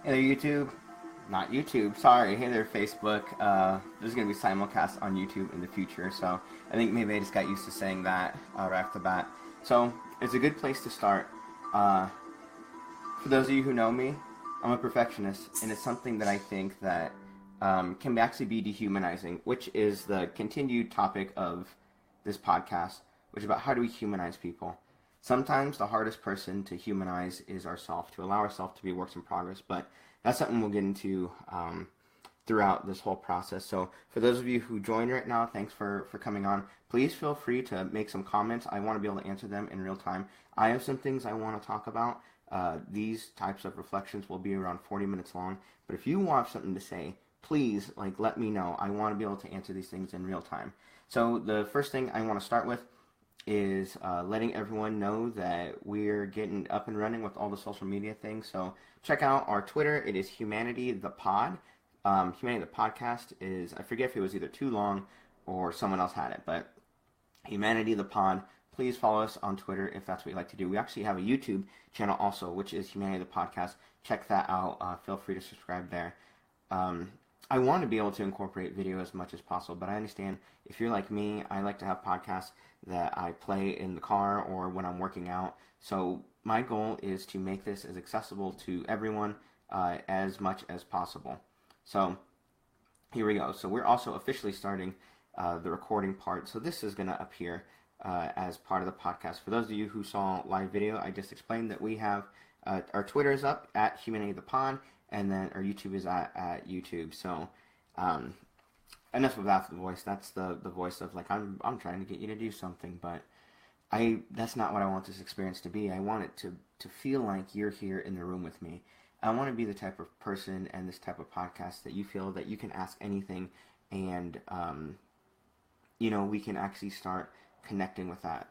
Hey there, YouTube. Not YouTube, sorry. Hey there, Facebook. There's going to be simulcast on YouTube in the future, so I think maybe I just got used to saying that right off the bat. So, it's a good place to start. Uh, for those of you who know me, I'm a perfectionist, and it's something that I think that can actually be dehumanizing, which is the continued topic of this podcast, which is about how do we humanize people. Sometimes the hardest person to humanize is ourselves, to allow ourselves to be works in progress, but that's something we'll get into throughout this whole process. So for those of you who joined right now, thanks for coming on. Please feel free to make some comments. I want to be able to answer them in real time. I have some things I want to talk about. These types of reflections will be around 40 minutes long, but if you want something to say, please let me know. I want to be able to answer these things in real time. So the first thing I want to start with is letting everyone know that we're getting up and running with all the social media things. So check out our Twitter. It is Humanity the Pod. Humanity the Podcast is, I forget if it was either too long or someone else had it, but Humanity the Pod. Please follow us on Twitter if that's what you like to do. We actually have a YouTube channel also, which is Humanity the Podcast. Check that out. Feel free to subscribe there. I want to be able to incorporate video as much as possible, but I understand if you're like me, I like to have podcasts that I play in the car or when I'm working out. So my goal is to make this as accessible to everyone as much as possible. So here we go. So we're also officially starting the recording part. So this is going to appear as part of the podcast. For those of you who saw live video, I just explained that we have our Twitter is up at Humanity the Pod, and then our YouTube is at YouTube. So enough of that voice. That's the voice of I'm trying to get you to do something, but that's not what I want this experience to be. I want it to feel like you're here in the room with me. I want to be the type of person and this type of podcast that you feel that you can ask anything, and we can actually start connecting with that.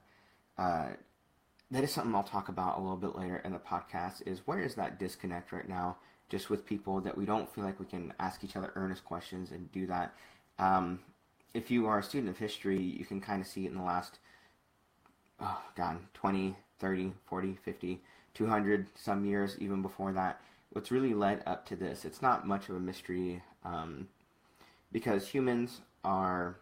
That is something I'll talk about a little bit later in the podcast, is where is that disconnect right now just with people, that we don't feel like we can ask each other earnest questions and do that. If you are a student of history, you can kind of see it in the last 20, 30, 40, 50, 200 some years, even before that. What's really led up to this, it's not much of a mystery, because humans are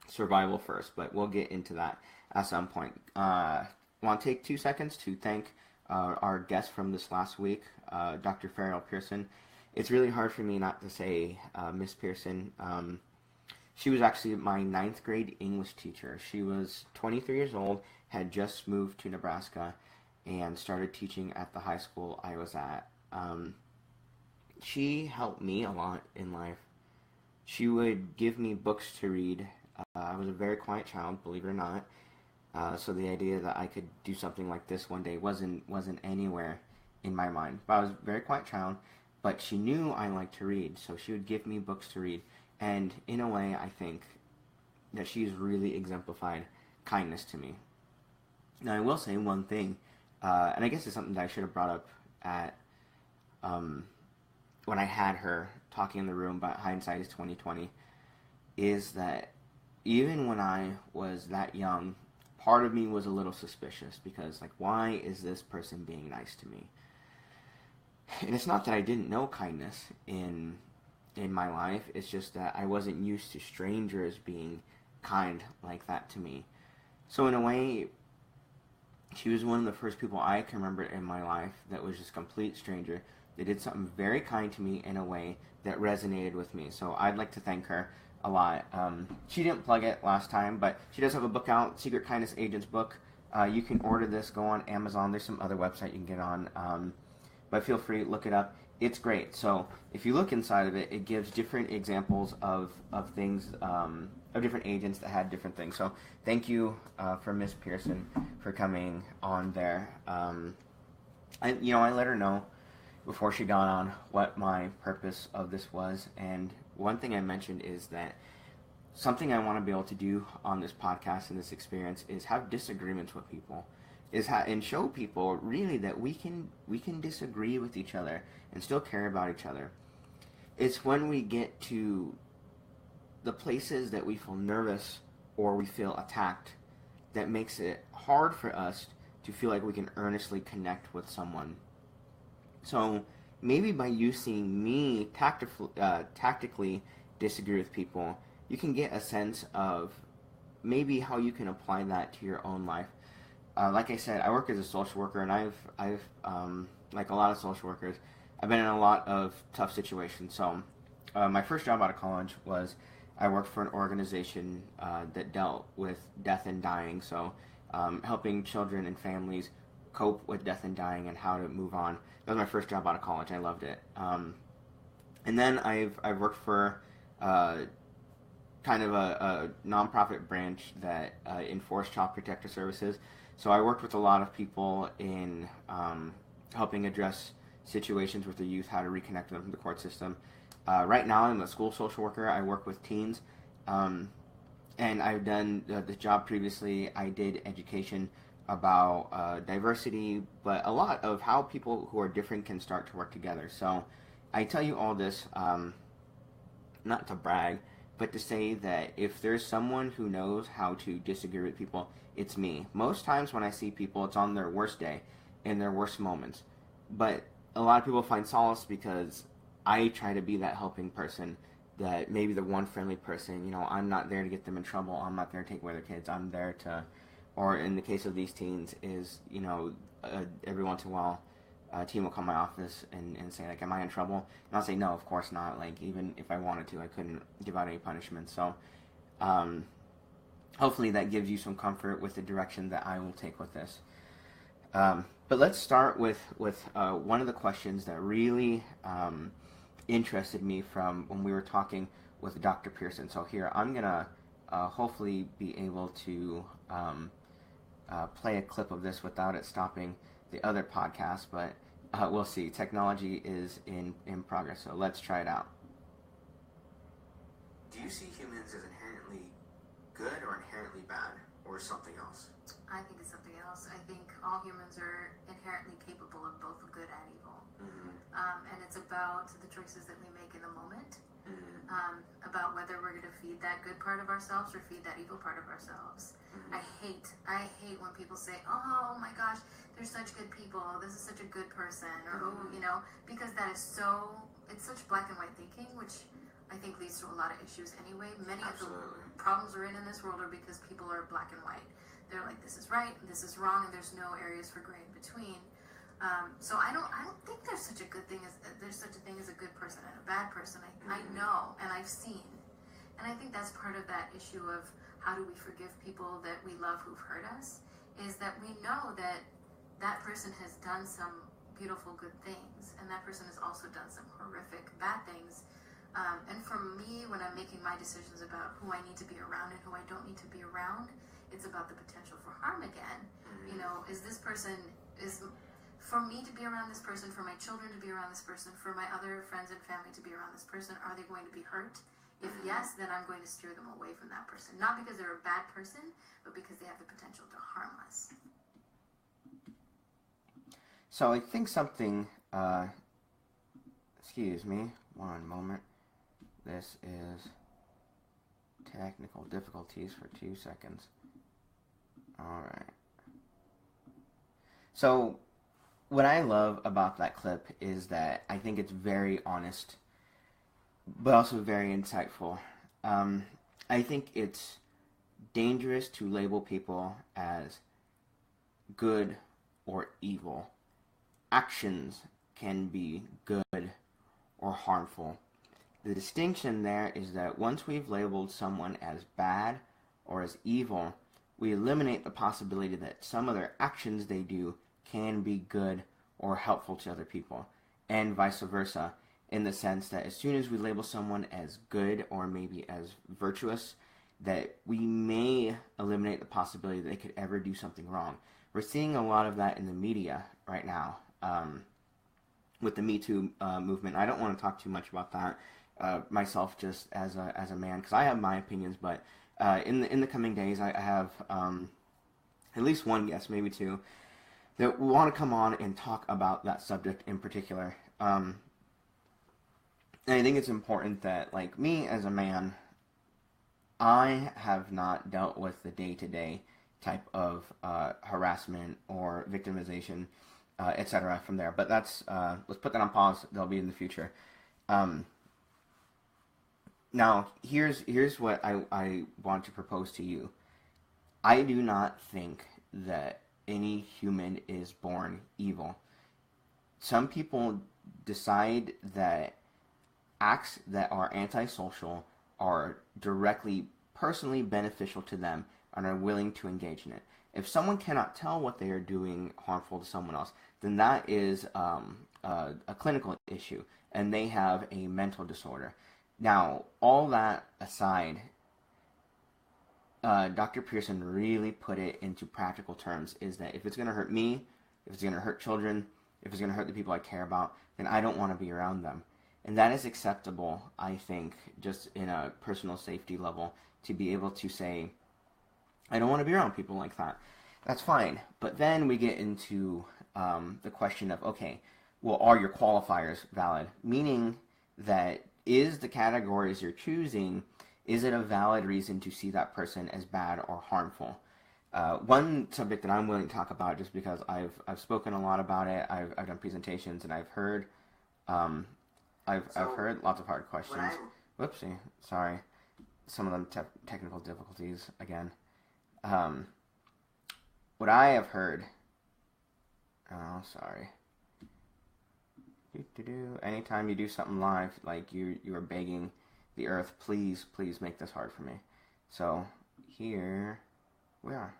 survival first, but we'll get into that at some point. I want to take 2 seconds to thank our guest from this last week, Dr. Farrell Pearson. It's really hard for me not to say Miss Pearson. She was actually my 9th grade English teacher. She was 23 years old, had just moved to Nebraska, and started teaching at the high school I was at. She helped me a lot in life. She would give me books to read. I was a very quiet child, believe it or not. So the idea that I could do something like this one day wasn't anywhere in my mind. But I was a very quiet child, but she knew I liked to read, so she would give me books to read. And in a way, I think that she's really exemplified kindness to me. Now, I will say one thing, and I guess it's something that I should have brought up at when I had her talking in the room about hindsight is 2020, is that even when I was that young, part of me was a little suspicious, because why is this person being nice to me? And it's not that I didn't know kindness in my life, it's just that I wasn't used to strangers being kind like that to me. So in a way, she was one of the first people I can remember in my life that was just a complete stranger. They did something very kind to me in a way that resonated with me. So I'd like to thank her a lot. She didn't plug it last time, but she does have a book out, Secret Kindness Agent's book. You can order this, go on Amazon. There's some other website you can get on, but feel free, look it up. It's great. So if you look inside of it, it gives different examples of things, of different agents that had different things. So thank you for Miss Pearson for coming on there. I let her know before she got on what my purpose of this was, and one thing I mentioned is that something I want to be able to do on this podcast and this experience is have disagreements with people, and show people really that we can disagree with each other and still care about each other. It's when we get to the places that we feel nervous or we feel attacked that makes it hard for us to feel like we can earnestly connect with someone. So maybe by you seeing me tactically disagree with people, you can get a sense of maybe how you can apply that to your own life. Like I said, I work as a social worker, and I've like a lot of social workers, I've been in a lot of tough situations. So, my first job out of college was I worked for an organization that dealt with death and dying. So, helping children and families cope with death and dying and how to move on. That was my first job out of college. I loved it. And then I've worked for kind of a nonprofit branch that enforced child protector services. So I worked with a lot of people in helping address situations with the youth, how to reconnect them to the court system. Right now, I'm a school social worker. I work with teens, and I've done the job previously. I did education about diversity, but a lot of how people who are different can start to work together. So I tell you all this, not to brag, but to say that if there's someone who knows how to disagree with people, it's me. Most times when I see people, it's on their worst day, in their worst moments. But a lot of people find solace because I try to be that helping person, that maybe the one friendly person. I'm not there to get them in trouble. I'm not there to take away their kids. I'm there to, or in the case of these teens, is, every once in a while, a team will come to my office and say, like, am I in trouble? And I'll say, no, of course not. Like, even if I wanted to, I couldn't give out any punishment. So, hopefully that gives you some comfort with the direction that I will take with this. But let's start with one of the questions that really interested me from when we were talking with Dr. Pearson. So here, I'm going to hopefully be able to play a clip of this without it stopping the other podcast, but we'll see. Technology is in progress, so let's try it out. Do you see humans as inherently good or inherently bad, or something else? I think it's something else. I think all humans are inherently capable of both good and evil. Mm-hmm. And it's about the choices that we make in the moment, about whether we're going to feed that good part of ourselves or feed that evil part of ourselves. Mm-hmm. I hate when people say, oh my gosh, they're such good people, this is such a good person, or, because that is it's such black and white thinking, which I think leads to a lot of issues anyway. Many Absolutely. Of the problems we're in this world are because people are black and white. They're like, this is right, this is wrong, and there's no areas for gray in between. So I don't think there's such a good thing as a good person and a bad person. I know, and I've seen, and I think that's part of that issue of how do we forgive people that we love who've hurt us, is that we know that that person has done some beautiful good things, and that person has also done some horrific bad things. And for me, when I'm making my decisions about who I need to be around and who I don't need to be around, it's about the potential for harm again. For me to be around this person, for my children to be around this person, for my other friends and family to be around this person, are they going to be hurt? If yes, then I'm going to steer them away from that person. Not because they're a bad person, but because they have the potential to harm us. So I think something, excuse me, one moment. This is technical difficulties for 2 seconds. Alright. So, what I love about that clip is that I think it's very honest, but also very insightful. I think it's dangerous to label people as good or evil. Actions can be good or harmful. The distinction there is that once we've labeled someone as bad or as evil, we eliminate the possibility that some of their actions they do can be good or helpful to other people, and vice versa, in the sense that as soon as we label someone as good or maybe as virtuous, that we may eliminate the possibility that they could ever do something wrong. We're seeing a lot of that in the media right now, with the Me Too movement. I don't want to talk too much about that myself, just as a man, because I have my opinions, but in the coming days, I have at least one guest, maybe two, that want to come on and talk about that subject in particular. And I think it's important that, like me as a man, I have not dealt with the day-to-day type of harassment or victimization etc. from there. But that's let's put that on pause. They'll be in the future. Um, Now, here's what I want to propose to you. I do not think that any human is born evil. Some people decide that acts that are antisocial are directly personally beneficial to them and are willing to engage in it. If someone cannot tell what they are doing harmful to someone else, then that is a clinical issue, and they have a mental disorder. Now, all that aside, Dr. Pearson really put it into practical terms, is that if it's going to hurt me, if it's going to hurt children, if it's going to hurt the people I care about, then I don't want to be around them. And that is acceptable, I think, just in a personal safety level, to be able to say, I don't want to be around people like that. That's fine. But then we get into the question of, okay, well, are your qualifiers valid? Meaning that is the categories you're choosing, is it a valid reason to see that person as bad or harmful? One subject that I'm willing to talk about, just because I've spoken a lot about it, I've done presentations, and I've heard heard lots of hard questions. Whoopsie, sorry. Some of them technical difficulties again. What I have heard. Oh, sorry. Anytime you do something live, like you are begging the earth, please make this hard for me. So here we are.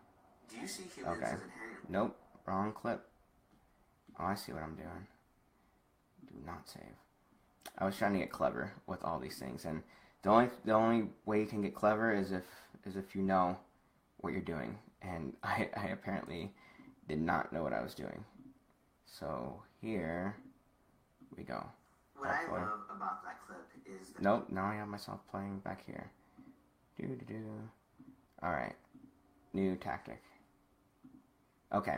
Do you see humans as inherent? Nope, wrong clip. Oh, I see what I'm doing. Do not save. I was trying to get clever with all these things, and the only way you can get clever is if you know what you're doing, and I apparently did not know what I was doing. So here we go. What I love about that clip is that... Nope, now I have myself playing back here. Alright. New tactic. Okay.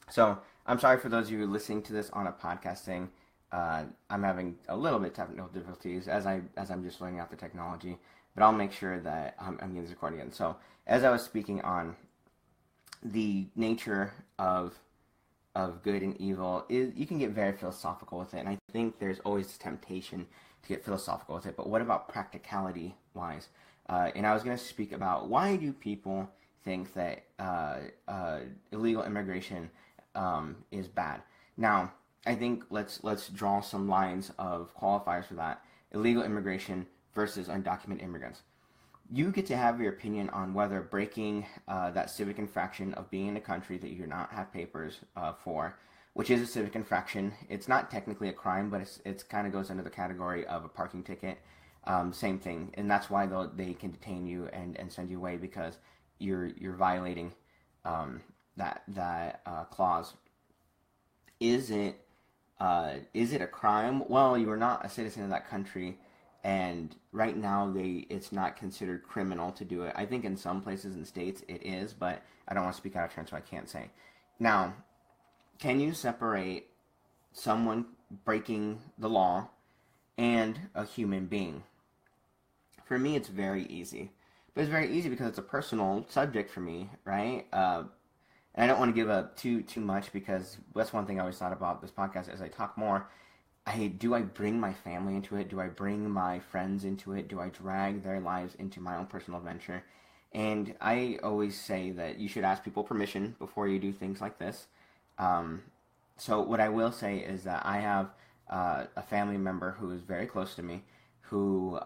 So, I'm sorry for those of you listening to this on a podcasting. I'm having a little bit of technical difficulties as I'm just learning out the technology. But I'll make sure that I'm getting this recorded again. So, as I was speaking on the nature of good and evil, you can get very philosophical with it, and I think there's always this temptation to get philosophical with it. But what about practicality wise? And I was going to speak about, why do people think that illegal immigration is bad? Now, I think let's draw some lines of qualifiers for that. Illegal immigration versus undocumented immigrants. You get to have your opinion on whether breaking that civic infraction of being in a country that you do not have papers for, which is a civic infraction. It's not technically a crime, but it's kind of goes under the category of a parking ticket. Same thing, and that's why they can detain you and send you away, because you're violating that clause. Is it a crime? Well, you are not a citizen of that country. And right now, it's not considered criminal to do it. I think in some places and states it is, but I don't want to speak out of turn, so I can't say. Now, can you separate someone breaking the law and a human being? For me, it's very easy. But it's very easy because it's a personal subject for me, right? And I don't want to give up too much, because that's one thing I always thought about this podcast. As I talk more, do I bring my family into it? Do I bring my friends into it? Do I drag their lives into my own personal adventure? And I always say that you should ask people permission before you do things like this. So what I will say is that I have a family member who is very close to me, who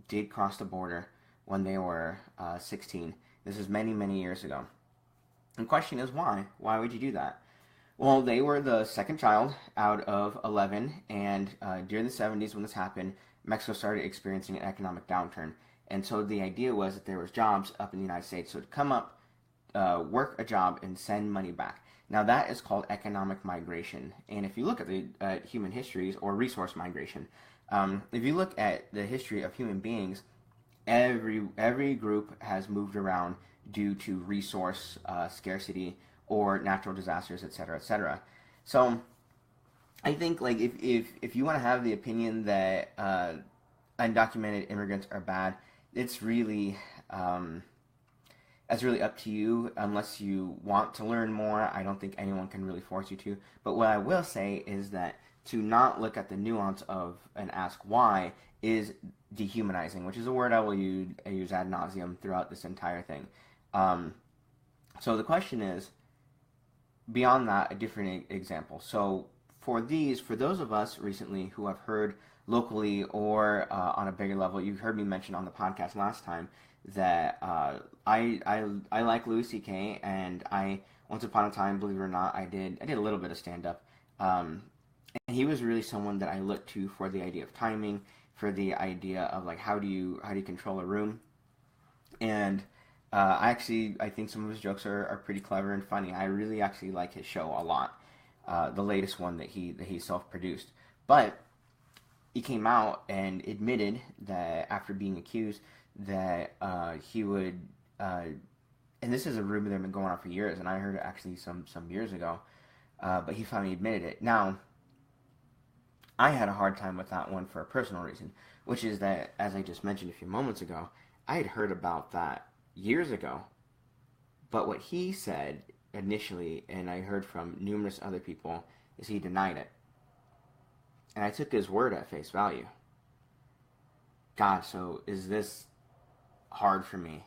did cross the border when they were 16. This is many, many years ago. And the question is, why? Why would you do that? Well, they were the second child out of 11, and during the 70s when this happened, Mexico started experiencing an economic downturn. And so the idea was that there was jobs up in the United States, so to come up, work a job, and send money back. Now that is called economic migration. And if you look at human histories, or resource migration, if you look at the history of human beings, every group has moved around due to resource scarcity or natural disasters, etc., etc. So I think, like, if you want to have the opinion that undocumented immigrants are bad, it's really that's really up to you. Unless you want to learn more, I don't think anyone can really force you to. But what I will say is that to not look at the nuance of and ask why is dehumanizing, which is a word I use ad nauseum throughout this entire thing. So the question is, beyond that, a different example. So for those of us recently who have heard locally or on a bigger level, you heard me mention on the podcast last time that I like Louis C.K. and I once upon a time, believe it or not, I did a little bit of stand up, and he was really someone that I looked to for the idea of timing, for the idea of like how do you control a room, and I think some of his jokes are pretty clever and funny. I really actually like his show a lot, the latest one that he self-produced. But he came out and admitted that after being accused that he would, and this is a rumor that had been going on for years, and I heard it actually some years ago, but he finally admitted it. Now, I had a hard time with that one for a personal reason, which is that, as I just mentioned a few moments ago, I had heard about that years ago, but what he said initially, and I heard from numerous other people, is he denied it. And I took his word at face value. God, so is this hard for me?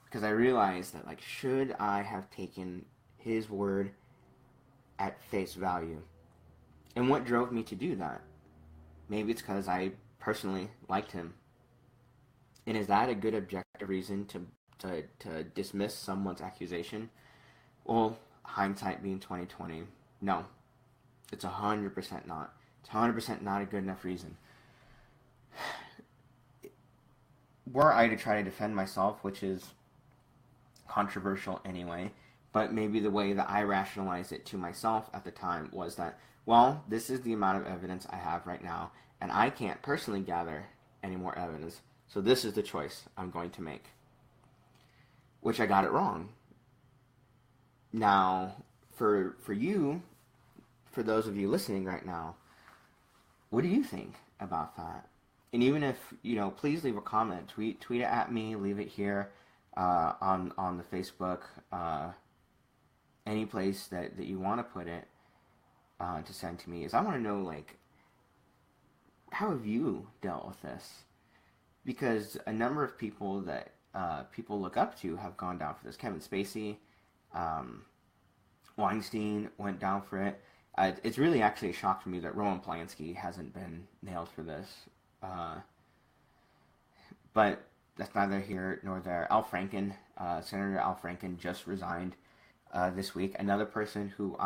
Because I realized that, like, should I have taken his word at face value? And what drove me to do that? Maybe it's because I personally liked him. And is that a good objective reason to dismiss someone's accusation? Well, hindsight being 2020, no. It's 100% not. It's 100% not a good enough reason. Were I to try to defend myself, which is controversial anyway, but maybe the way that I rationalized it to myself at the time was that, well, this is the amount of evidence I have right now, and I can't personally gather any more evidence, so this is the choice I'm going to make. Which I got it wrong. Now, for you, for those of you listening right now, what do you think about that? And even if, please leave a comment. Tweet it at me. Leave it here on the Facebook. Any place that you want to put it to send to me. Is I want to know, like, how have you dealt with this? Because a number of people that people look up to have gone down for this. Kevin Spacey, Weinstein went down for it. It's really actually a shock to me that Roman Polanski hasn't been nailed for this. But that's neither here nor there. Al Franken, Senator Al Franken just resigned this week. Another person who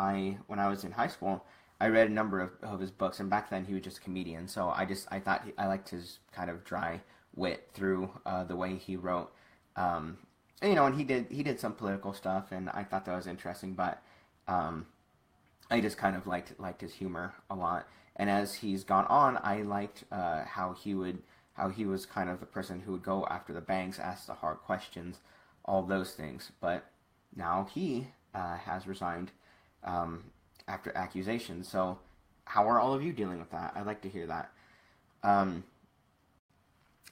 when I was in high school, I read a number of his books, and back then he was just a comedian. So I thought I liked his kind of dry wit through the way he wrote. And he did some political stuff, and I thought that was interesting. But I just kind of liked his humor a lot. And as he's gone on, I liked how he was kind of the person who would go after the banks, ask the hard questions, all those things. But now he has resigned after accusations. So how are all of you dealing with that? I'd like to hear that.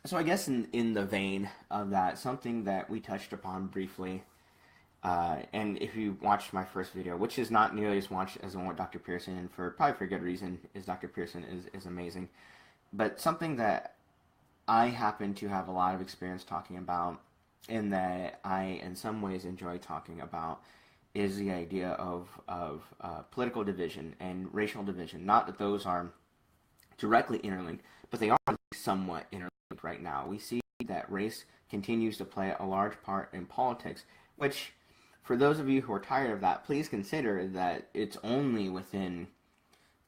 So I guess in the vein of that, something that we touched upon briefly, and if you watched my first video, which is not nearly as watched as the one with Dr. Pearson, and probably for good reason, is Dr. Pearson is amazing. But something that I happen to have a lot of experience talking about, and that I in some ways enjoy talking about, is the idea of political division and racial division. Not that those are directly interlinked, but they are somewhat interlinked right now. We see that race continues to play a large part in politics, which, for those of you who are tired of that, please consider that it's only within,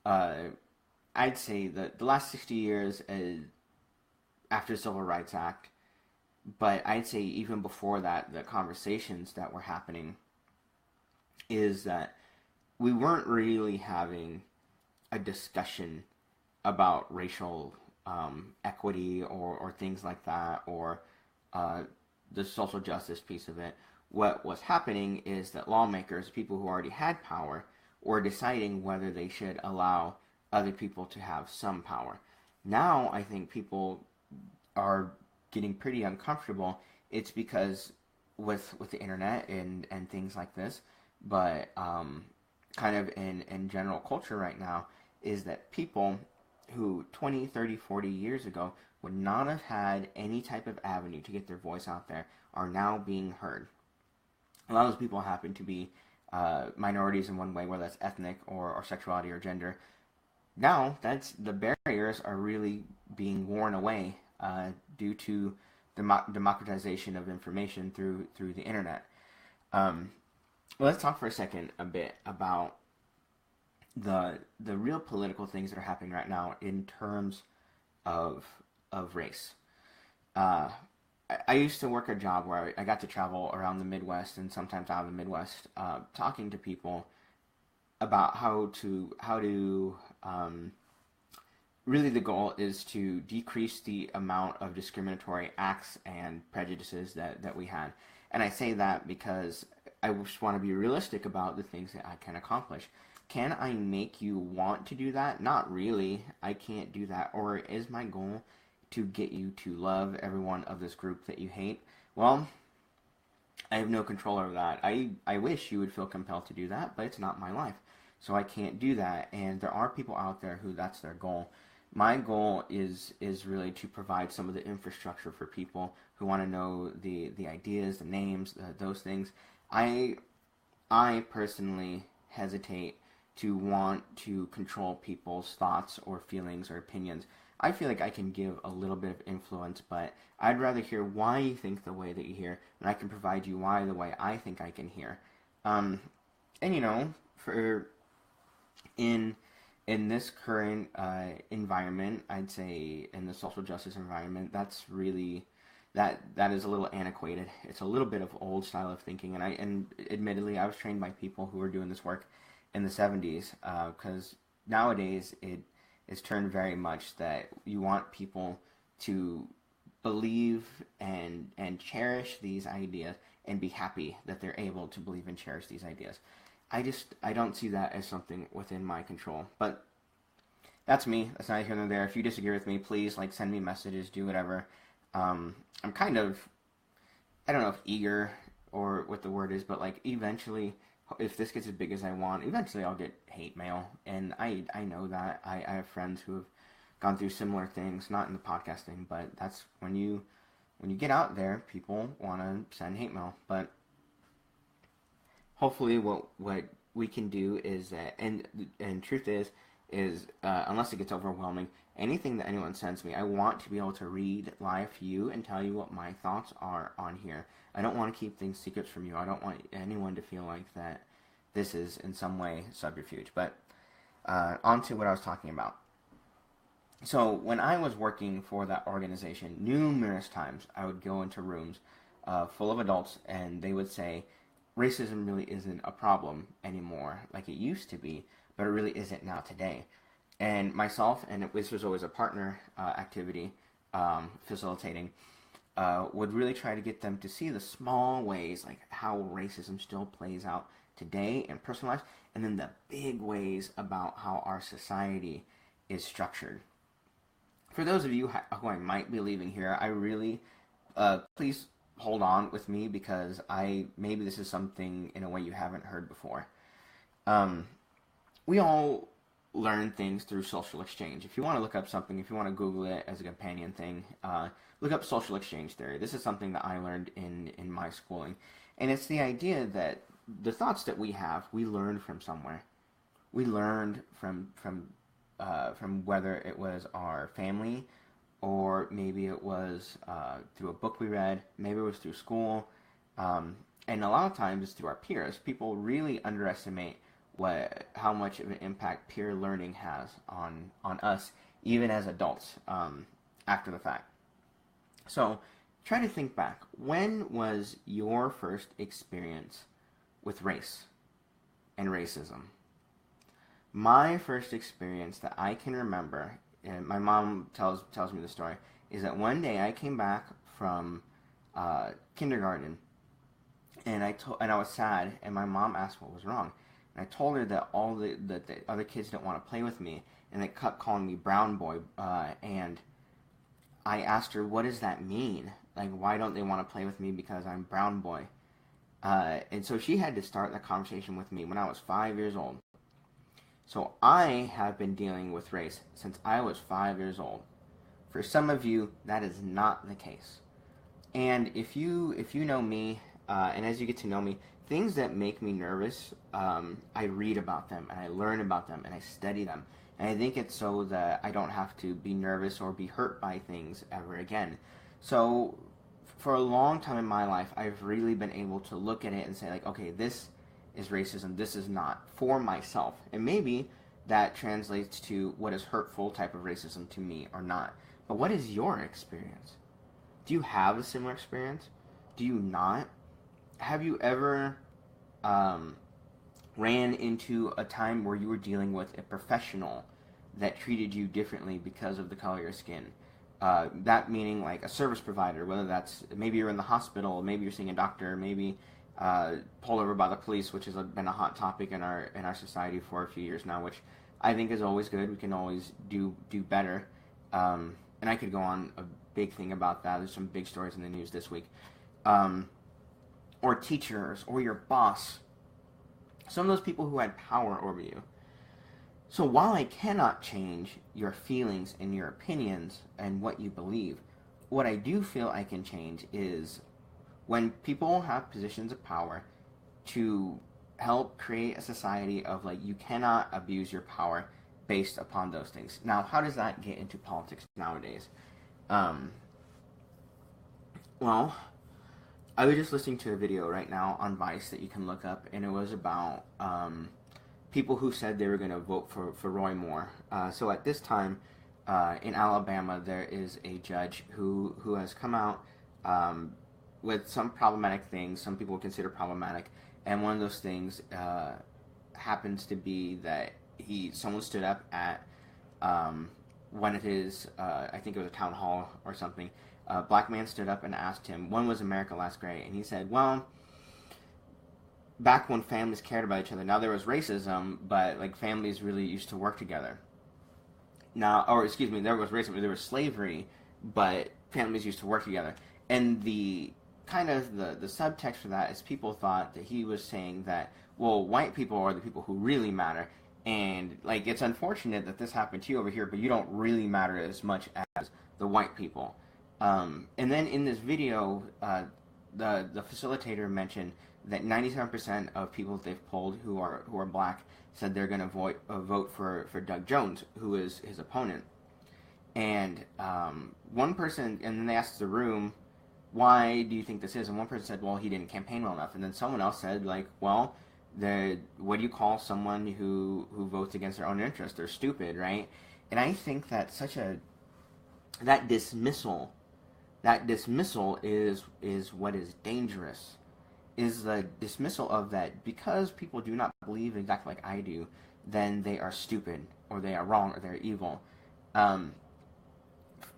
I'd say, the last 60 years after the Civil Rights Act, but I'd say even before that, the conversations that were happening is that we weren't really having a discussion about racial equity or things like that, or the social justice piece of it. What was happening is that lawmakers, people who already had power, were deciding whether they should allow other people to have some power. Now, I think people are getting pretty uncomfortable. It's because with the internet and things like this, but kind of in general culture right now, is that people who 20, 30, 40 years ago would not have had any type of avenue to get their voice out there are now being heard. A lot of those people happen to be minorities in one way, whether that's ethnic or sexuality or gender. Now, the barriers are really being worn away due to democratization of information through the internet. Let's talk for a second a bit about the real political things that are happening right now in terms of race. I used to work a job where I got to travel around the Midwest and sometimes out of the Midwest, talking to people about how to really the goal is to decrease the amount of discriminatory acts and prejudices that we had. And I say that because I just want to be realistic about the things that I can accomplish. Can I make you want to do that? Not really. I can't do that. Or is my goal to get you to love everyone of this group that you hate? Well, I have no control over that. I wish you would feel compelled to do that, but it's not my life. So I can't do that. And there are people out there who that's their goal. My goal is really to provide some of the infrastructure for people who want to know the ideas, the names, those things. I personally hesitate to want to control people's thoughts or feelings or opinions. I feel like I can give a little bit of influence, but I'd rather hear why you think the way that you hear, and I can provide you why the way I think I can hear. And you know, in this current environment, I'd say in the social justice environment, that's really that is a little antiquated. It's a little bit of old style of thinking, and admittedly, I was trained by people who were doing this work in the 70s, because nowadays it's turned very much that you want people to believe and cherish these ideas and be happy that they're able to believe and cherish these ideas. I don't see that as something within my control. But that's me. That's neither here nor there. If you disagree with me, please send me messages, do whatever. I'm kind of, I don't know if eager or what the word is, but eventually, if this gets as big as I want, eventually I'll get hate mail. And I know that. I have friends who have gone through similar things, not in the podcasting, but that's when you get out there, people want to send hate mail. But hopefully what we can do is that, and truth is unless it gets overwhelming, anything that anyone sends me, I want to be able to read live to you and tell you what my thoughts are on here. I don't want to keep things secrets from you. I don't want anyone to feel like that this is in some way subterfuge. But on to what I was talking about. So when I was working for that organization, numerous times I would go into rooms full of adults, and they would say, racism really isn't a problem anymore like it used to be, but it really isn't now today. And myself, and this was always a partner activity, facilitating, would really try to get them to see the small ways, like how racism still plays out today in personal life, and then the big ways about how our society is structured. For those of you who I might be leaving here, I really, please hold on with me, because maybe this is something in a way you haven't heard before. We all learn things through social exchange. If you want to look up something, if you want to Google it as a companion thing, look up social exchange theory. This is something that I learned in my schooling. And it's the idea that the thoughts that we have, we learned from somewhere. We learned from whether it was our family, or maybe it was through a book we read, maybe it was through school, and a lot of times it's through our peers. People really underestimate how much of an impact peer learning has on us, even as adults, after the fact. So try to think back. When was your first experience with race and racism? My first experience that I can remember, and my mom tells me the story, is that one day I came back from kindergarten, and I was sad, and my mom asked what was wrong. And I told her that all the other kids didn't want to play with me, and they kept calling me brown boy, and I asked her, what does that mean? Like, why don't they want to play with me because I'm brown boy? And so she had to start the conversation with me when I was 5 years old. So I have been dealing with race since I was 5 years old. For some of you, that is not the case. And if you know me, and as you get to know me, things that make me nervous, I read about them, and I learn about them, and I study them. And I think it's so that I don't have to be nervous or be hurt by things ever again. So for a long time in my life, I've really been able to look at it and say, like, okay, this is racism, this is not, for myself. And maybe that translates to what is hurtful type of racism to me or not. But what is your experience? Do you have a similar experience? Do you not? Have you ever ran into a time where you were dealing with a professional that treated you differently because of the color of your skin? That meaning like a service provider, whether that's maybe you're in the hospital, maybe you're seeing a doctor, maybe pulled over by the police, which has been a hot topic in our society for a few years now, which I think is always good. We can always do better. And I could go on a big thing about that. There's some big stories in the news this week. Or teachers, or your boss. Some of those people who had power over you. So while I cannot change your feelings and your opinions and what you believe, what I do feel I can change is when people have positions of power to help create a society of like, you cannot abuse your power based upon those things. Now, how does that get into politics nowadays? Well, I was just listening to a video right now on Vice that you can look up, and it was about people who said they were going to vote for Roy Moore. So at this time, in Alabama, there is a judge who has come out with some problematic things, some people consider problematic, and one of those things happens to be that someone stood up at one of his, I think it was a town hall or something. A black man stood up and asked him, when was America last great? And he said, well, back when families cared about each other. Now there was racism, but like families really used to work together. Now, or excuse me, there was racism, there was slavery, but families used to work together. And the kind of the subtext for that is people thought that he was saying that, well, white people are the people who really matter. And like, it's unfortunate that this happened to you over here, but you don't really matter as much as the white people. And then in this video, the facilitator mentioned that 97% of people that they've polled who are black said they're going to vote for Doug Jones, who is his opponent. And one person, and then they asked the room, why do you think this is? And one person said, well, he didn't campaign well enough. And then someone else said, like, well, what do you call someone who votes against their own interest? They're stupid, right? And I think that that dismissal is what is dangerous, is the dismissal of that. Because people do not believe exactly like I do, then they are stupid, or they are wrong, or they're evil. And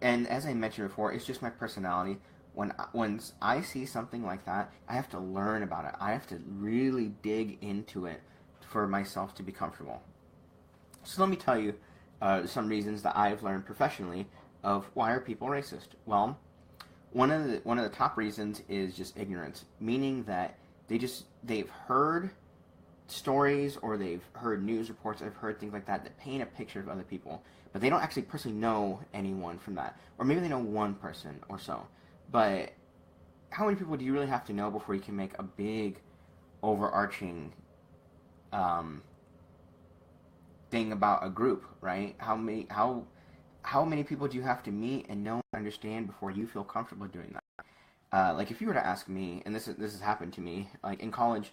as I mentioned before, it's just my personality. When I see something like that, I have to learn about it. I have to really dig into it for myself to be comfortable. So let me tell you some reasons that I've learned professionally of why are people racist. Well, one of the top reasons is just ignorance, meaning that they've heard stories, or they've heard news reports, they've heard things like that paint a picture of other people, but they don't actually personally know anyone from that, or maybe they know one person or so. But how many people do you really have to know before you can make a big, overarching thing about a group, right? How many people do you have to meet and know and understand before you feel comfortable doing that? Like if you were to ask me, and this has happened to me, like in college,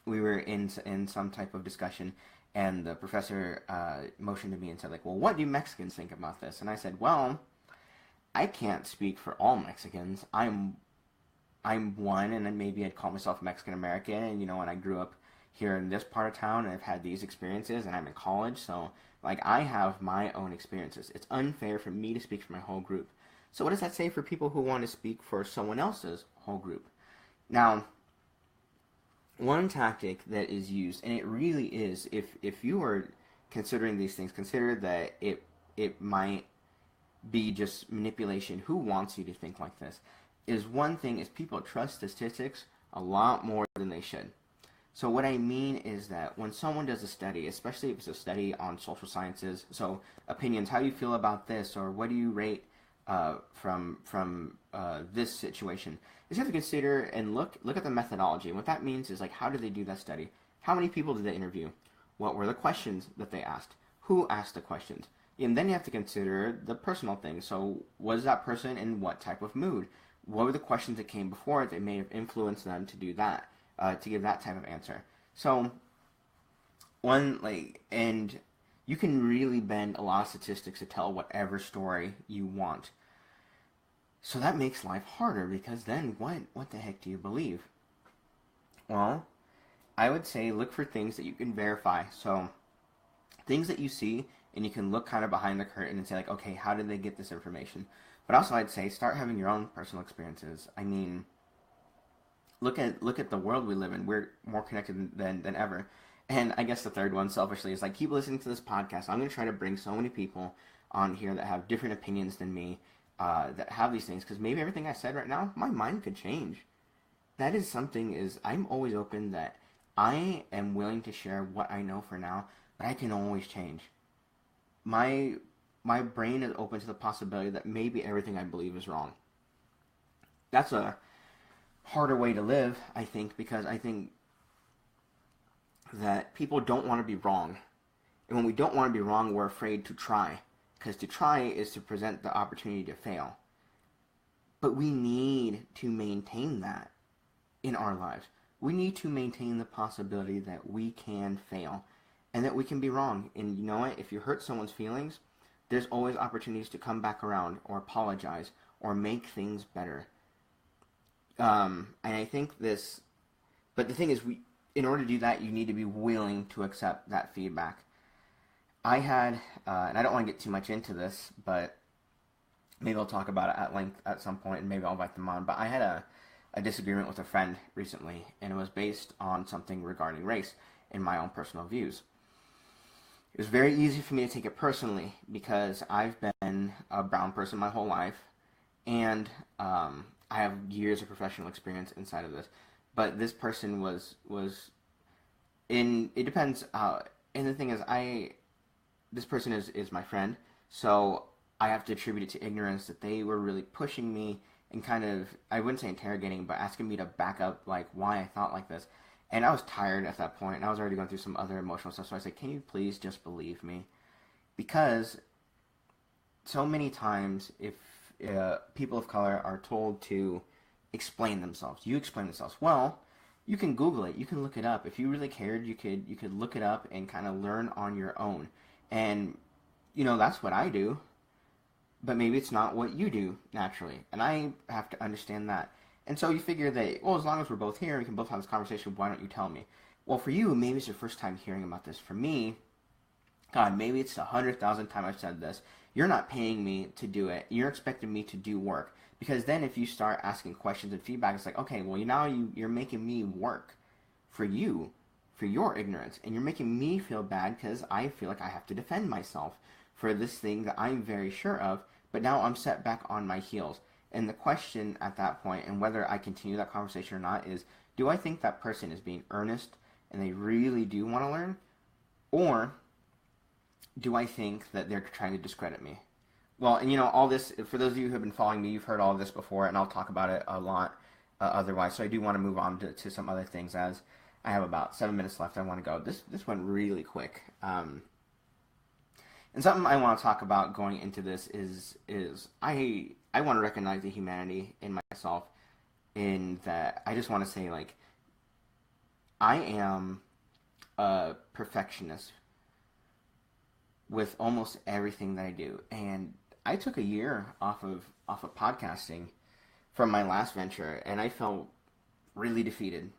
we were in some type of discussion, and the professor motioned to me and said, like, well, what do Mexicans think about this? And I said, well, I can't speak for all Mexicans. I'm one, and then maybe I'd call myself Mexican American, and and I grew up here in this part of town, and I've had these experiences, and I'm in college, so like I have my own experiences. It's unfair for me to speak for my whole group. So what does that say for people who want to speak for someone else's whole group? Now, one tactic that is used, and it really is, if you are considering these things, consider that it might be just manipulation. Who wants you to think like this? Is one thing is people trust statistics a lot more than they should. So what I mean is that when someone does a study, especially if it's a study on social sciences, so opinions, how do you feel about this, or what do you rate from this situation, is you have to consider and look at the methodology. And what that means is, like, how did they do that study? How many people did they interview? What were the questions that they asked? Who asked the questions? And then you have to consider the personal things. So was that person in what type of mood? What were the questions that came before it that may have influenced them to do that, to give that type of answer? So and you can really bend a lot of statistics to tell whatever story you want. So that makes life harder, because then what the heck do you believe? Well, I would say look for things that you can verify. So things that you see and you can look kind of behind the curtain and say, like, okay, how did they get this information? But also I'd say start having your own personal experiences. I mean, look at the world we live in. We're more connected than ever. And I guess the third one, selfishly, is like, keep listening to this podcast. I'm going to try to bring so many people on here that have different opinions than me, that have these things, because maybe everything I said right now, my mind could change. That is something, is I'm always open that I am willing to share what I know for now, but I can always change. My brain is open to the possibility that maybe everything I believe is wrong. That's a harder way to live, I think, because I think that people don't want to be wrong. And when we don't want to be wrong, we're afraid to try. Because to try is to present the opportunity to fail. But we need to maintain that in our lives. We need to maintain the possibility that we can fail and that we can be wrong. And you know what? If you hurt someone's feelings, there's always opportunities to come back around or apologize or make things better. And I think but the thing is, in order to do that, you need to be willing to accept that feedback. I had, and I don't want to get too much into this, but maybe I'll talk about it at length at some point, and maybe I'll invite them on. But I had a disagreement with a friend recently, and it was based on something regarding race and my own personal views. It was very easy for me to take it personally, because I've been a brown person my whole life, and I have years of professional experience inside of this. But this person was it depends, and the thing is, this person is my friend, so I have to attribute it to ignorance, that they were really pushing me and kind of, I wouldn't say interrogating, but asking me to back up, like, why I thought like this. And I was tired at that point, and I was already going through some other emotional stuff, so I said, can you please just believe me? Because so many times, if people of color are told to explain themselves, you explain themselves. Well, you can Google it, you can look it up. If you really cared, you could look it up and kind of learn on your own. And, you know, that's what I do. But maybe it's not what you do naturally. And I have to understand that. And so you figure that, well, as long as we're both here and we can both have this conversation, why don't you tell me? Well, for you, maybe it's your first time hearing about this. For me, God, maybe it's the 100,000th time I've said this. You're not paying me to do it. You're expecting me to do work. Because then if you start asking questions and feedback, it's like, okay, well, you're making me work for you, for your ignorance. And you're making me feel bad because I feel like I have to defend myself for this thing that I'm very sure of. But now I'm set back on my heels. And the question at that point, and whether I continue that conversation or not, is, do I think that person is being earnest and they really do want to learn? Or do I think that they're trying to discredit me? Well, and you know, all this, for those of you who have been following me, you've heard all of this before, and I'll talk about it a lot otherwise. So I do want to move on to some other things, as I have about 7 minutes left. I want to go. This went really quick. And something I want to talk about going into this is I want to recognize the humanity in myself, in that I just want to say, like, I am a perfectionist with almost everything that I do. And I took a year off of podcasting from my last venture, and I felt really defeated.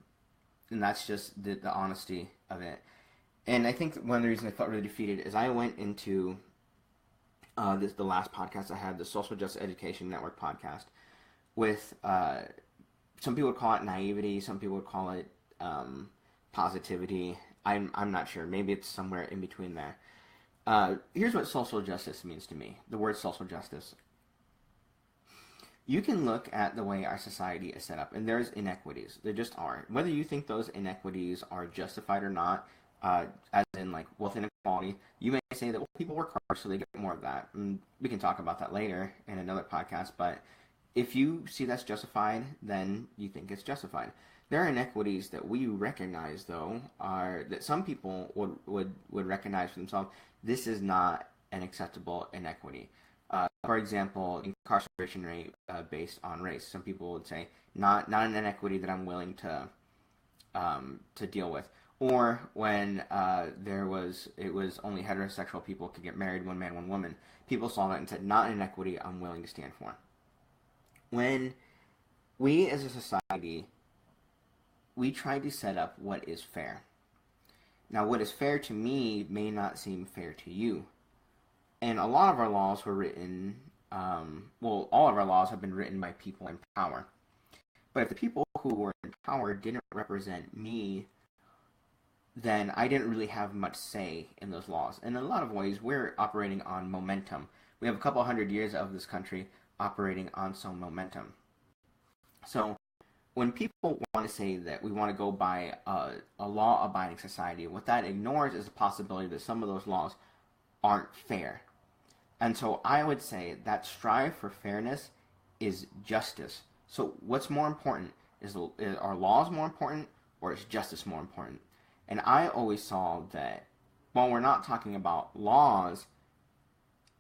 And that's just the honesty of it. And I think one of the reasons I felt really defeated is I went into the last podcast I had, the Social Justice Education Network podcast, with some people would call it naivety, some people would call it positivity. I'm not sure. Maybe it's somewhere in between there. Here's what social justice means to me. The word social justice. You can look at the way our society is set up, and there's inequities. There just are. Whether you think those inequities are justified or not, as in like wealth inequality, you may say that well, people work hard, so they get more of that. And we can talk about that later in another podcast. But if you see that's justified, then you think it's justified. There are inequities that we recognize, though, are that some people would recognize for themselves. This is not an acceptable inequity. For example, incarceration rate based on race. Some people would say not an inequity that I'm willing to deal with. Or when it was only heterosexual people could get married, one man, one woman. People saw that and said, not an inequity I'm willing to stand for. When we as a society, we try to set up what is fair. Now, what is fair to me may not seem fair to you. And a lot of our laws were written, all of our laws have been written by people in power. But if the people who were in power didn't represent me, then I didn't really have much say in those laws. And in a lot of ways, we're operating on momentum. We have a couple hundred years of this country operating on some momentum. So when people want to say that we want to go by a law-abiding society, what that ignores is the possibility that some of those laws aren't fair. And so I would say that strive for fairness is justice. So what's more important? Are laws more important, or is justice more important? And I always saw that while we're not talking about laws,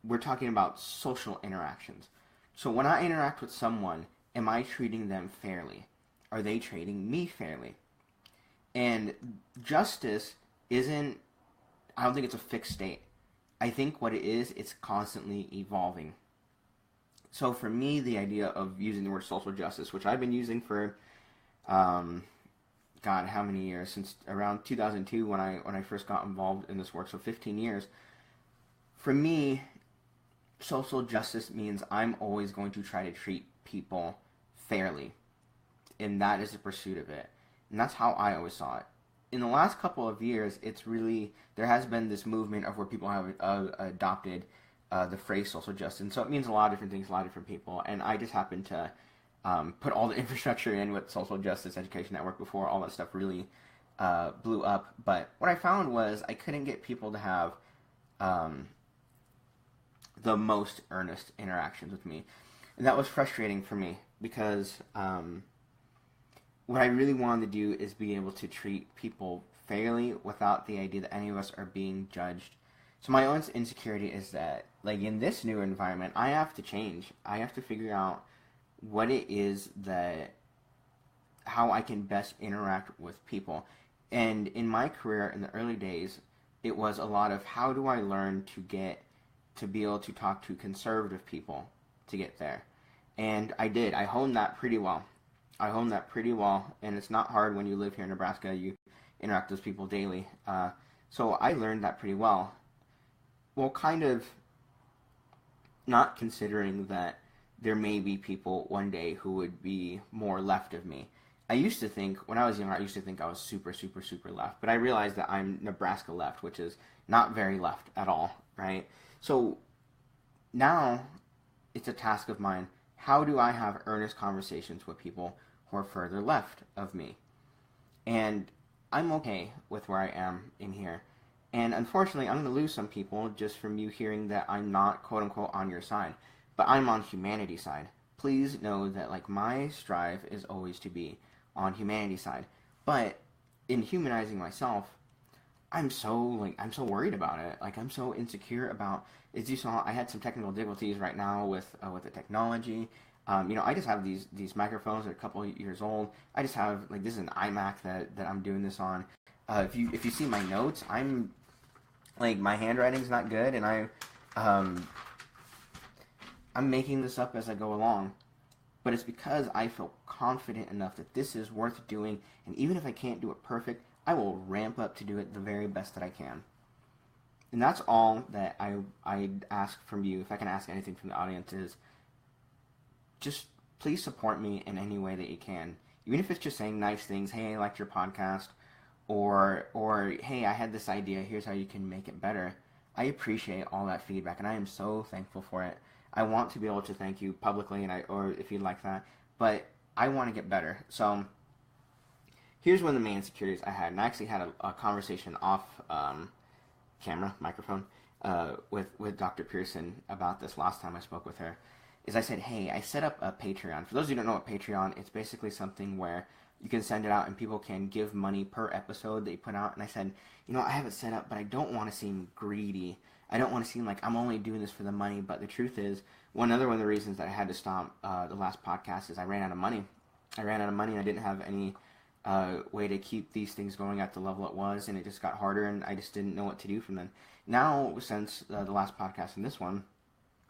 we're talking about social interactions. So when I interact with someone, am I treating them fairly? Are they treating me fairly? And justice isn't, I don't think it's a fixed state. I think what it is, it's constantly evolving. So for me, the idea of using the word social justice, which I've been using for, God, how many years? Since around 2002 when I first got involved in this work, so 15 years. For me, social justice means I'm always going to try to treat people fairly. And that is the pursuit of it. And that's how I always saw it. In the last couple of years, there has been this movement of where people have adopted the phrase social justice. And so it means a lot of different things, a lot of different people. And I just happened to put all the infrastructure in with Social Justice Education Network before all that stuff really blew up. But what I found was I couldn't get people to have the most earnest interactions with me. And that was frustrating for me because what I really wanted to do is be able to treat people fairly without the idea that any of us are being judged. So my own insecurity is that, like, in this new environment, I have to change. I have to figure out what it is how I can best interact with people. And in my career, in the early days, it was a lot of how do I learn to be able to talk to conservative people to get there. And I did. I honed that pretty well. And it's not hard when you live here in Nebraska. You interact with people daily. So I learned that pretty well. Well, kind of not considering that there may be people one day who would be more left of me. I used to think, when I was younger, I was super, super, super left. But I realized that I'm Nebraska left, which is not very left at all, right? So now it's a task of mine. How do I have earnest conversations with people who are further left of me? And I'm okay with where I am in here. And unfortunately, I'm going to lose some people just from you hearing that I'm not, quote-unquote, on your side. But I'm on humanity's side. Please know that, like, my strive is always to be on humanity's side. But in humanizing myself, I'm so worried about it. Like, I'm so insecure about, as you saw, I had some technical difficulties right now with the technology. I just have these microphones that are a couple of years old. I just have, like, this is an iMac that I'm doing this on. If you see my notes, my handwriting's not good, and I'm making this up as I go along. But it's because I feel confident enough that this is worth doing, and even if I can't do it perfect, I will ramp up to do it the very best that I can. And that's all that I ask from you. If I can ask anything from the audience, is just please support me in any way that you can. Even if it's just saying nice things, hey, I liked your podcast, or hey, I had this idea, here's how you can make it better. I appreciate all that feedback, and I am so thankful for it. I want to be able to thank you publicly, or if you'd like that, but I want to get better. So here's one of the main insecurities I had, and I actually had a conversation off camera, microphone, with Dr. Pearson about this last time I spoke with her. Is I said, hey, I set up a Patreon. For those of you who don't know what Patreon, it's basically something where you can send it out and people can give money per episode that you put out. And I said, I have it set up, but I don't want to seem greedy. I don't want to seem like I'm only doing this for the money. But the truth is, one of the reasons that I had to stop the last podcast is I ran out of money. And I didn't have any way to keep these things going at the level it was, and it just got harder, and I just didn't know what to do from then. Now, since the last podcast and this one,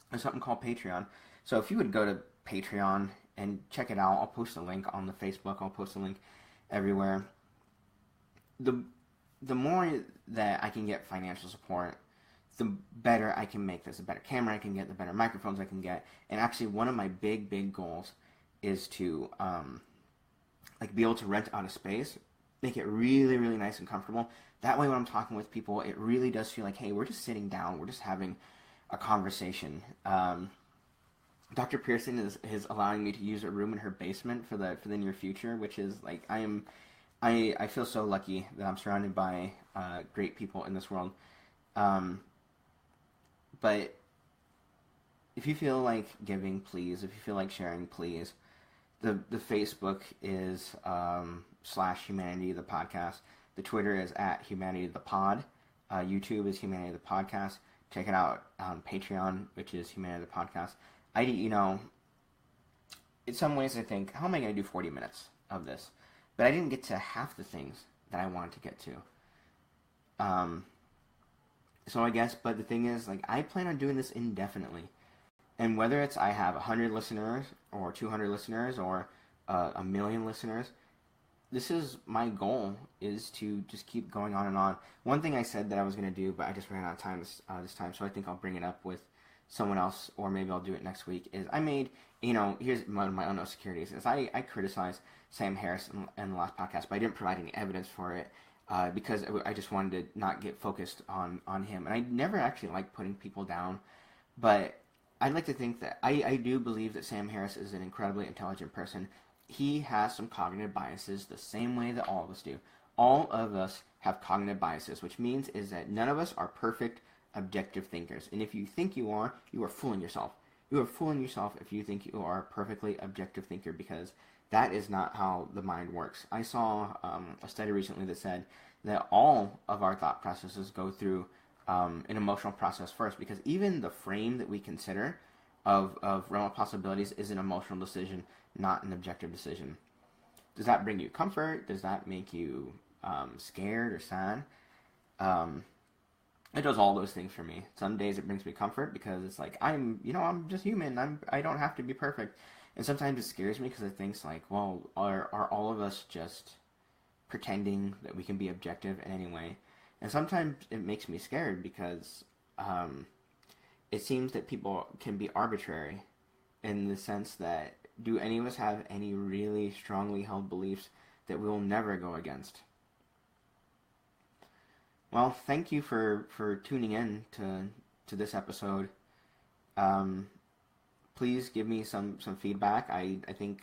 there's something called Patreon. So if you would go to Patreon and check it out, I'll post a link on the Facebook, I'll post a link everywhere. The more that I can get financial support, the better I can make this. The better camera I can get, the better microphones I can get. And actually, one of my big goals is to be able to rent out a space, make it really nice and comfortable. That way, when I'm talking with people, it really does feel like, hey, we're just sitting down, we're just having a conversation. Dr. Pearson is allowing me to use a room in her basement for the near future, which is like I feel so lucky that I'm surrounded by great people in this world. But if you feel like giving, please. If you feel like sharing, please. The Facebook is /Humanity the Podcast. The Twitter is @Humanity the Pod. YouTube is Humanity the Podcast. Check it out on Patreon, which is Humanity the Podcast. In some ways I think, how am I going to do 40 minutes of this? But I didn't get to half the things that I wanted to get to. So I guess, but the thing is, I plan on doing this indefinitely. And whether it's I have 100 listeners, or 200 listeners, or 1 million listeners, this is my goal, is to just keep going on and on. One thing I said that I was going to do, but I just ran out of time this time, so I think I'll bring it up with someone else, or maybe I'll do it next week, is I made, here's one of my own insecurities, is I criticized Sam Harris in the last podcast, but I didn't provide any evidence for it, because I just wanted to not get focused on him. And I never actually like putting people down, but I'd like to think that I do believe that Sam Harris is an incredibly intelligent person. He has some cognitive biases the same way that all of us do. All of us have cognitive biases, which means is that none of us are perfect objective thinkers. And if you think you are fooling yourself. You are fooling yourself if you think you are a perfectly objective thinker, because that is not how the mind works. I saw a study recently that said that all of our thought processes go through an emotional process first, because even the frame that we consider of realm of possibilities is an emotional decision, not an objective decision. Does that bring you comfort? Does that make you scared or sad? It does all those things for me. Some days it brings me comfort because it's like I'm just human. I don't have to be perfect. And sometimes it scares me because it thinks like, well, are all of us just pretending that we can be objective in any way? And sometimes it makes me scared because it seems that people can be arbitrary in the sense that, do any of us have any really strongly held beliefs that we will never go against? Well, thank you for tuning in to this episode. Please give me some feedback. I think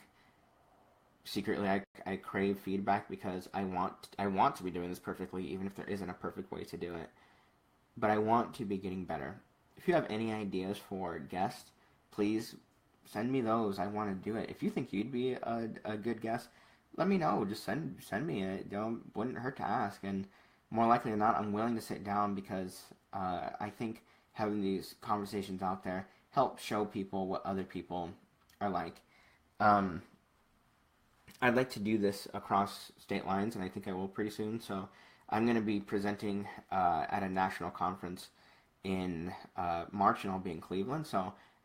secretly I crave feedback because I want to be doing this perfectly, even if there isn't a perfect way to do it. But I want to be getting better. If you have any ideas for guests, please send me those. I want to do it. If you think you'd be a good guest, let me know. Just send me it. Wouldn't hurt to ask. And more likely than not, I'm willing to sit down because I think having these conversations out there help show people what other people are like. I'd like to do this across state lines, and I think I will pretty soon. So I'm going to be presenting at a national conference in March, and I'll be in Cleveland.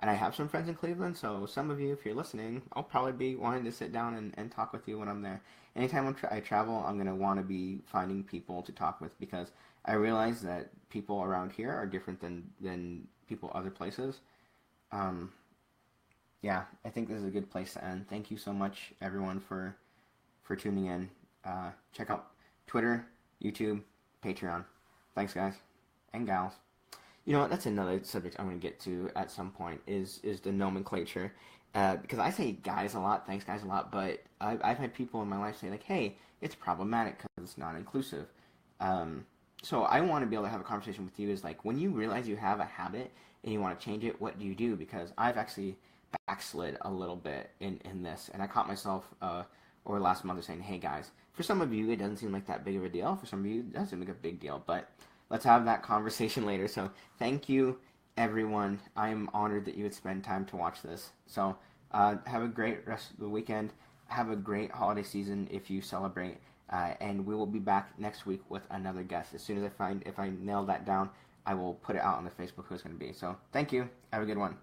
And I have some friends in Cleveland, so some of you, if you're listening, I'll probably be wanting to sit down and talk with you when I'm there. Anytime I travel, I'm going to want to be finding people to talk with, because I realize that people around here are different than people other places. Yeah, I think this is a good place to end. Thank you so much, everyone, for tuning in. Check out Twitter, YouTube, Patreon. Thanks, guys and gals. You know what? That's another subject I'm going to get to at some point is the nomenclature. Because I say guys a lot, thanks guys a lot, but I've had people in my life say like, hey, it's problematic because it's not inclusive. So I want to be able to have a conversation with you is like, when you realize you have a habit and you want to change it, what do you do? Because I've actually backslid a little bit in this, and I caught myself over last month saying, hey guys, for some of you it doesn't seem like that big of a deal, for some of you it does seem like a big deal, but let's have that conversation later. So thank you, everyone. I am honored that you would spend time to watch this. So have a great rest of the weekend. Have a great holiday season if you celebrate. And we will be back next week with another guest. As soon as if I nail that down, I will put it out on the Facebook who it's going to be. So thank you. Have a good one.